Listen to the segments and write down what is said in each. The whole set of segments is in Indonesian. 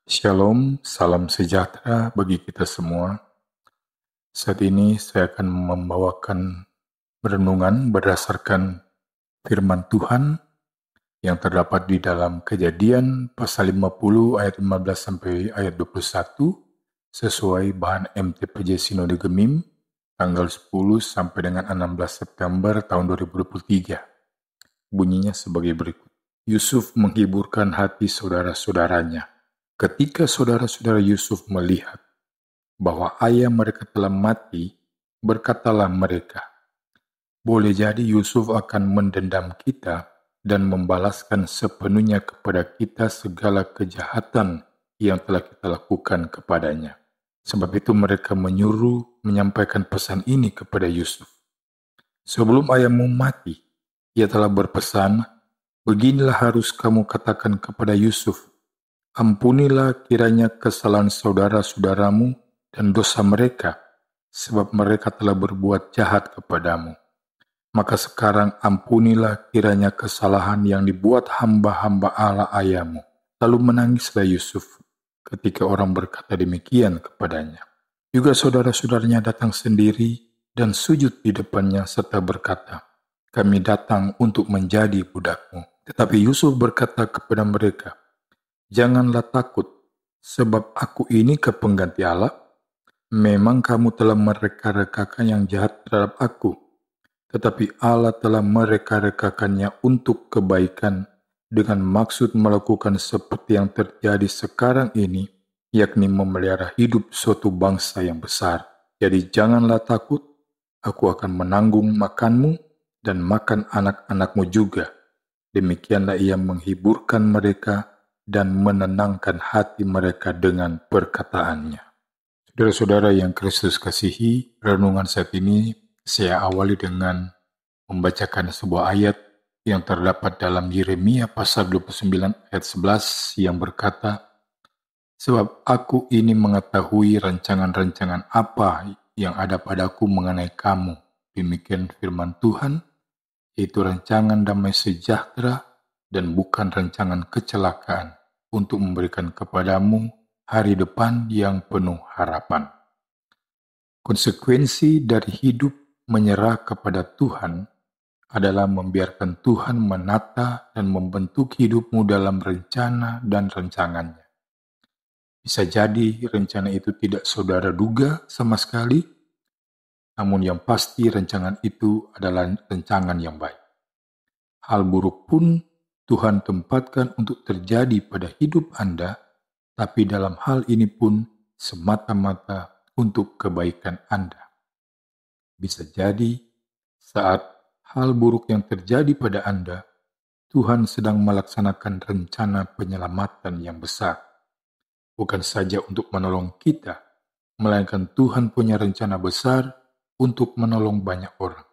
Shalom, salam sejahtera bagi kita semua. Saat ini saya akan membawakan renungan berdasarkan firman Tuhan yang terdapat di dalam Kejadian pasal 50 ayat 15 sampai ayat 21 sesuai bahan MTPJ Sinode Gemim tanggal 10 sampai dengan 16 September tahun 2023. Bunyinya sebagai berikut. Yusuf menghiburkan hati saudara-saudaranya. Ketika saudara-saudara Yusuf melihat bahwa ayah mereka telah mati, berkatalah mereka, boleh jadi Yusuf akan mendendam kita dan membalaskan sepenuhnya kepada kita segala kejahatan yang telah kita lakukan kepadanya. Sebab itu mereka menyuruh menyampaikan pesan ini kepada Yusuf. Sebelum ayahmu mati, ia telah berpesan, beginilah harus kamu katakan kepada Yusuf, ampunilah kiranya kesalahan saudara-saudaramu dan dosa mereka, sebab mereka telah berbuat jahat kepadamu. Maka sekarang ampunilah kiranya kesalahan yang dibuat hamba-hamba Allah ayahmu. Lalu menangislah Yusuf ketika orang berkata demikian kepadanya. Juga saudara-saudaranya datang sendiri dan sujud di depannya serta berkata, kami datang untuk menjadi budakmu. Tetapi Yusuf berkata kepada mereka, janganlah takut, sebab aku ini kepengganti Allah. Memang kamu telah mereka-rekakan yang jahat terhadap aku, tetapi Allah telah mereka-rekakannya untuk kebaikan dengan maksud melakukan seperti yang terjadi sekarang ini, yakni memelihara hidup suatu bangsa yang besar. Jadi janganlah takut, aku akan menanggung makanmu dan makan anak-anakmu juga. Demikianlah ia menghiburkan mereka dan menenangkan hati mereka dengan perkataannya. Saudara-saudara yang Kristus kasihi, renungan saat ini saya awali dengan membacakan sebuah ayat yang terdapat dalam Yeremia pasal 29 ayat 11 yang berkata, sebab aku ini mengetahui rancangan-rancangan apa yang ada padaku mengenai kamu. Demikian firman Tuhan, yaitu rancangan damai sejahtera dan bukan rancangan kecelakaan, untuk memberikan kepadamu hari depan yang penuh harapan. Konsekuensi dari hidup menyerah kepada Tuhan adalah membiarkan Tuhan menata dan membentuk hidupmu dalam rencana dan rancangannya. Bisa jadi rencana itu tidak saudara duga sama sekali, namun yang pasti rancangan itu adalah rancangan yang baik. Hal buruk pun Tuhan tempatkan untuk terjadi pada hidup Anda, tapi dalam hal ini pun semata-mata untuk kebaikan Anda. Bisa jadi saat hal buruk yang terjadi pada Anda, Tuhan sedang melaksanakan rencana penyelamatan yang besar. Bukan saja untuk menolong kita, melainkan Tuhan punya rencana besar untuk menolong banyak orang.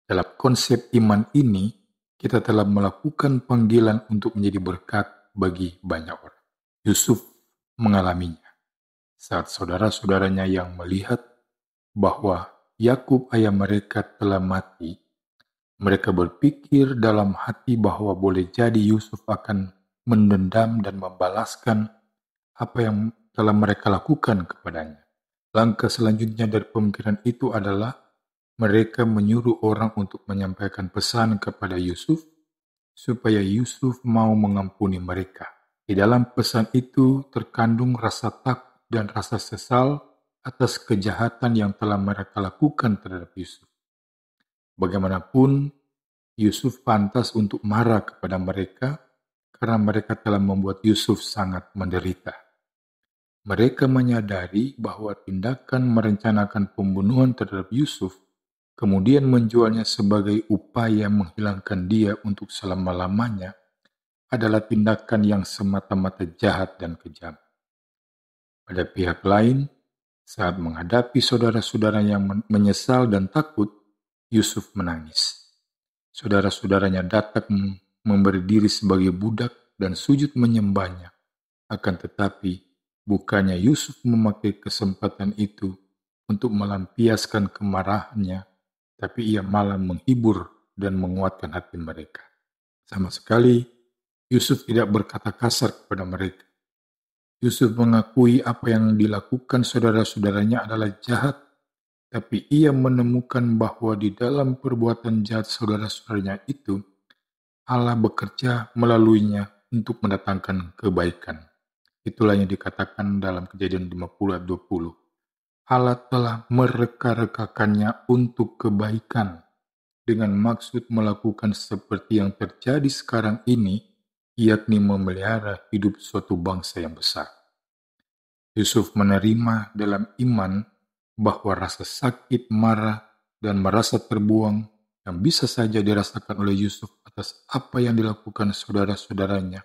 Dalam konsep iman ini, kita telah melakukan panggilan untuk menjadi berkat bagi banyak orang. Yusuf mengalaminya saat saudara-saudaranya yang melihat bahwa Yakub ayah mereka telah mati. Mereka berpikir dalam hati bahwa boleh jadi Yusuf akan mendendam dan membalaskan apa yang telah mereka lakukan kepadanya. Langkah selanjutnya dari pemikiran itu adalah mereka menyuruh orang untuk menyampaikan pesan kepada Yusuf supaya Yusuf mau mengampuni mereka. Di dalam pesan itu terkandung rasa takut dan rasa sesal atas kejahatan yang telah mereka lakukan terhadap Yusuf. Bagaimanapun, Yusuf pantas untuk marah kepada mereka karena mereka telah membuat Yusuf sangat menderita. Mereka menyadari bahwa tindakan merencanakan pembunuhan terhadap Yusuf, kemudian menjualnya sebagai upaya menghilangkan dia untuk selama-lamanya, adalah tindakan yang semata-mata jahat dan kejam. Pada pihak lain, saat menghadapi saudara-saudara yang menyesal dan takut, Yusuf menangis. Saudara-saudaranya datang memberi diri sebagai budak dan sujud menyembahnya. Akan tetapi, bukannya Yusuf memakai kesempatan itu untuk melampiaskan kemarahannya, tapi ia malah menghibur dan menguatkan hati mereka. Sama sekali, Yusuf tidak berkata kasar kepada mereka. Yusuf mengakui apa yang dilakukan saudara-saudaranya adalah jahat, tapi ia menemukan bahwa di dalam perbuatan jahat saudara-saudaranya itu, Allah bekerja melaluinya untuk mendatangkan kebaikan. Itulah yang dikatakan dalam Kejadian 50 ayat 20. Allah telah mereka-rekakannya untuk kebaikan dengan maksud melakukan seperti yang terjadi sekarang ini, yakni memelihara hidup suatu bangsa yang besar. Yusuf menerima dalam iman bahwa rasa sakit, marah, dan merasa terbuang yang bisa saja dirasakan oleh Yusuf atas apa yang dilakukan saudara-saudaranya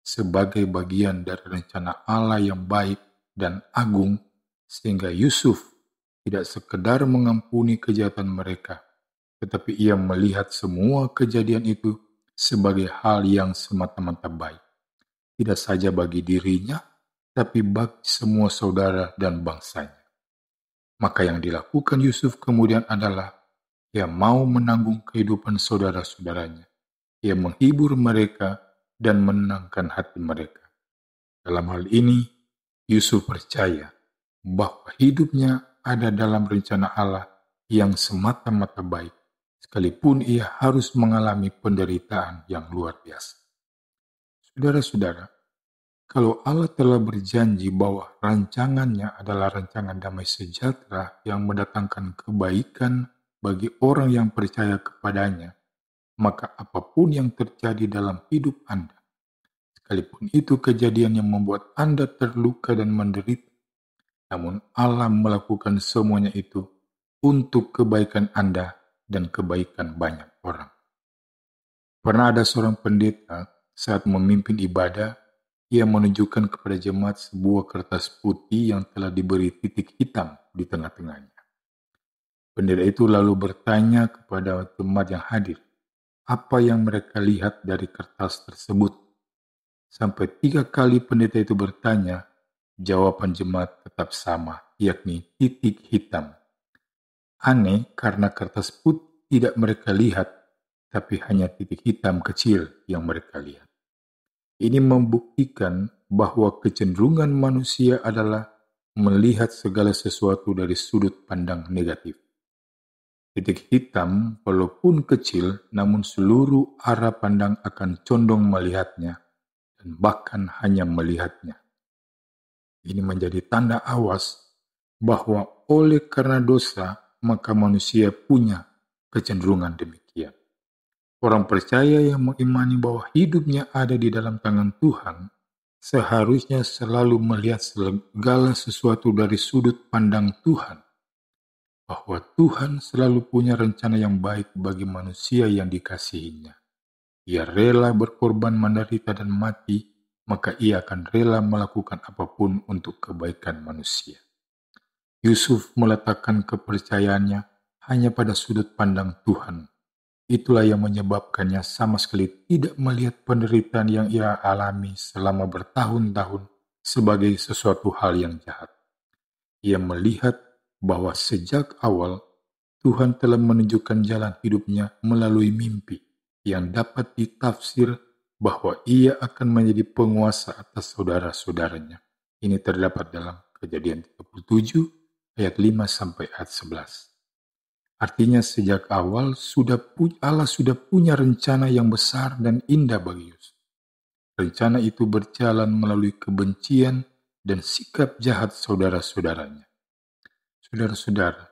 sebagai bagian dari rencana Allah yang baik dan agung, sehingga Yusuf tidak sekedar mengampuni kejahatan mereka, tetapi ia melihat semua kejadian itu sebagai hal yang semata-mata baik, tidak saja bagi dirinya, tapi bagi semua saudara dan bangsanya. Maka yang dilakukan Yusuf kemudian adalah ia mau menanggung kehidupan saudara-saudaranya. Ia menghibur mereka dan menenangkan hati mereka. Dalam hal ini, Yusuf percaya bahwa hidupnya ada dalam rencana Allah yang semata-mata baik, sekalipun ia harus mengalami penderitaan yang luar biasa. Saudara-saudara, kalau Allah telah berjanji bahwa rancangannya adalah rancangan damai sejahtera yang mendatangkan kebaikan bagi orang yang percaya kepadanya, maka apapun yang terjadi dalam hidup Anda, sekalipun itu kejadian yang membuat Anda terluka dan menderita, namun Allah melakukan semuanya itu untuk kebaikan Anda dan kebaikan banyak orang. Pernah ada seorang pendeta saat memimpin ibadah, ia menunjukkan kepada jemaat sebuah kertas putih yang telah diberi titik hitam di tengah-tengahnya. Pendeta itu lalu bertanya kepada jemaat yang hadir, apa yang mereka lihat dari kertas tersebut. Sampai 3 kali pendeta itu bertanya, jawaban jemaat tetap sama, yakni titik hitam. Aneh karena kertas putih tidak mereka lihat, tapi hanya titik hitam kecil yang mereka lihat. Ini membuktikan bahwa kecenderungan manusia adalah melihat segala sesuatu dari sudut pandang negatif. Titik hitam, walaupun kecil, namun seluruh arah pandang akan condong melihatnya, dan bahkan hanya melihatnya. Ini menjadi tanda awas bahwa oleh karena dosa, maka manusia punya kecenderungan demikian. Orang percaya yang mengimani bahwa hidupnya ada di dalam tangan Tuhan, seharusnya selalu melihat segala sesuatu dari sudut pandang Tuhan, bahwa Tuhan selalu punya rencana yang baik bagi manusia yang dikasihinya. Ia rela berkorban menderita dan mati, maka ia akan rela melakukan apapun untuk kebaikan manusia. Yusuf meletakkan kepercayaannya hanya pada sudut pandang Tuhan. Itulah yang menyebabkannya sama sekali tidak melihat penderitaan yang ia alami selama bertahun-tahun sebagai sesuatu hal yang jahat. Ia melihat bahwa sejak awal Tuhan telah menunjukkan jalan hidupnya melalui mimpi yang dapat ditafsir bahwa ia akan menjadi penguasa atas saudara-saudaranya. Ini terdapat dalam Kejadian 37 ayat 5 sampai ayat 11. Artinya sejak awal Allah sudah punya rencana yang besar dan indah bagi Yusuf. Rencana itu berjalan melalui kebencian dan sikap jahat saudara-saudaranya. Saudara-saudara,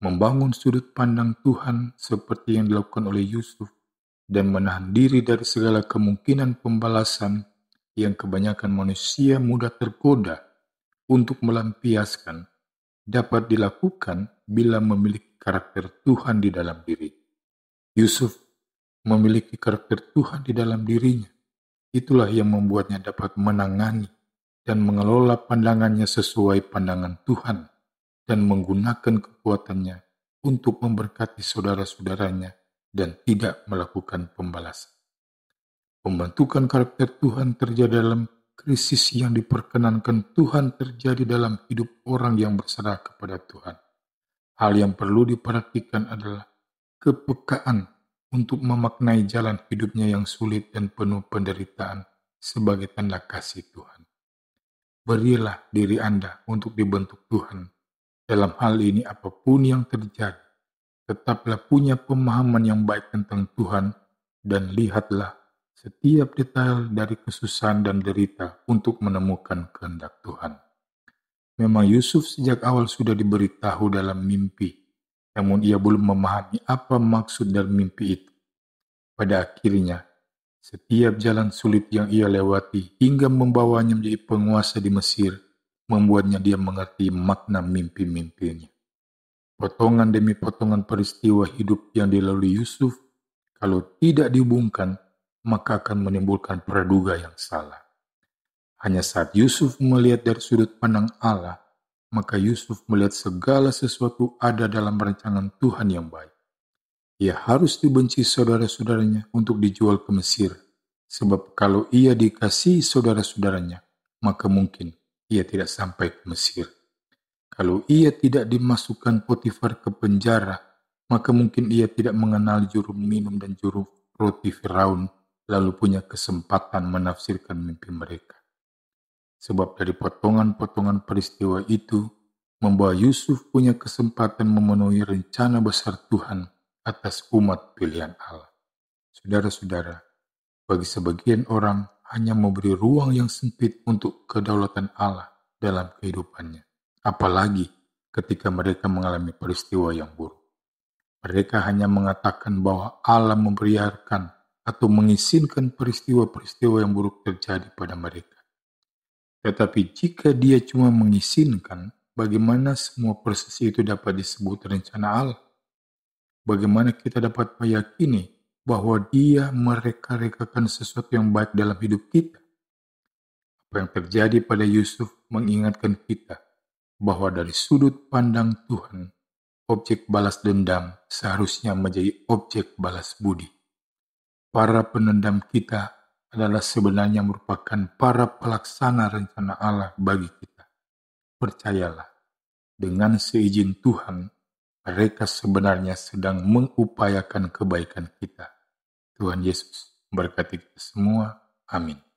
membangun sudut pandang Tuhan seperti yang dilakukan oleh Yusuf dan menahan diri dari segala kemungkinan pembalasan yang kebanyakan manusia mudah tergoda untuk melampiaskan, dapat dilakukan bila memiliki karakter Tuhan di dalam diri. Yusuf memiliki karakter Tuhan di dalam dirinya. Itulah yang membuatnya dapat menangani dan mengelola pandangannya sesuai pandangan Tuhan dan menggunakan kekuatannya untuk memberkati saudara-saudaranya dan tidak melakukan pembalasan. Pembentukan karakter Tuhan terjadi dalam krisis yang diperkenankan Tuhan terjadi dalam hidup orang yang berserah kepada Tuhan. Hal yang perlu diperhatikan adalah kepekaan untuk memaknai jalan hidupnya yang sulit dan penuh penderitaan sebagai tanda kasih Tuhan. berilah diri Anda untuk dibentuk Tuhan. Dalam hal ini apapun yang terjadi, tetaplah punya pemahaman yang baik tentang Tuhan dan lihatlah setiap detail dari kesusahan dan derita untuk menemukan kehendak Tuhan. Memang Yusuf sejak awal sudah diberitahu dalam mimpi, namun ia belum memahami apa maksud dari mimpi itu. Pada akhirnya, setiap jalan sulit yang ia lewati hingga membawanya menjadi penguasa di Mesir, membuatnya dia mengerti makna mimpi-mimpinya. Potongan demi potongan peristiwa hidup yang dilalui Yusuf, kalau tidak dihubungkan, maka akan menimbulkan praduga yang salah. Hanya saat Yusuf melihat dari sudut pandang Allah, maka Yusuf melihat segala sesuatu ada dalam rancangan Tuhan yang baik. Ia harus dibenci saudara-saudaranya untuk dijual ke Mesir, sebab kalau ia dikasihi saudara-saudaranya, maka mungkin ia tidak sampai ke Mesir. Kalau ia tidak dimasukkan Potifar ke penjara, maka mungkin ia tidak mengenal juru minum dan juru roti Firaun, lalu punya kesempatan menafsirkan mimpi mereka. Sebab dari potongan-potongan peristiwa itu, membawa Yusuf punya kesempatan memenuhi rencana besar Tuhan atas umat pilihan Allah. Saudara-saudara, bagi sebagian orang hanya memberi ruang yang sempit untuk kedaulatan Allah dalam kehidupannya, apalagi ketika mereka mengalami peristiwa yang buruk. Mereka hanya mengatakan bahwa Allah membiarkan atau mengizinkan peristiwa-peristiwa yang buruk terjadi pada mereka. Tetapi jika dia cuma mengizinkan, bagaimana semua proses itu dapat disebut rencana Allah? Bagaimana kita dapat meyakini bahwa dia mereka-rekakan sesuatu yang baik dalam hidup kita? Apa yang terjadi pada Yusuf mengingatkan kita bahwa dari sudut pandang Tuhan, objek balas dendam seharusnya menjadi objek balas budi. Para penendam kita adalah sebenarnya merupakan para pelaksana rencana Allah bagi kita. Percayalah, dengan seizin Tuhan, mereka sebenarnya sedang mengupayakan kebaikan kita. Tuhan Yesus memberkati kita semua. Amin.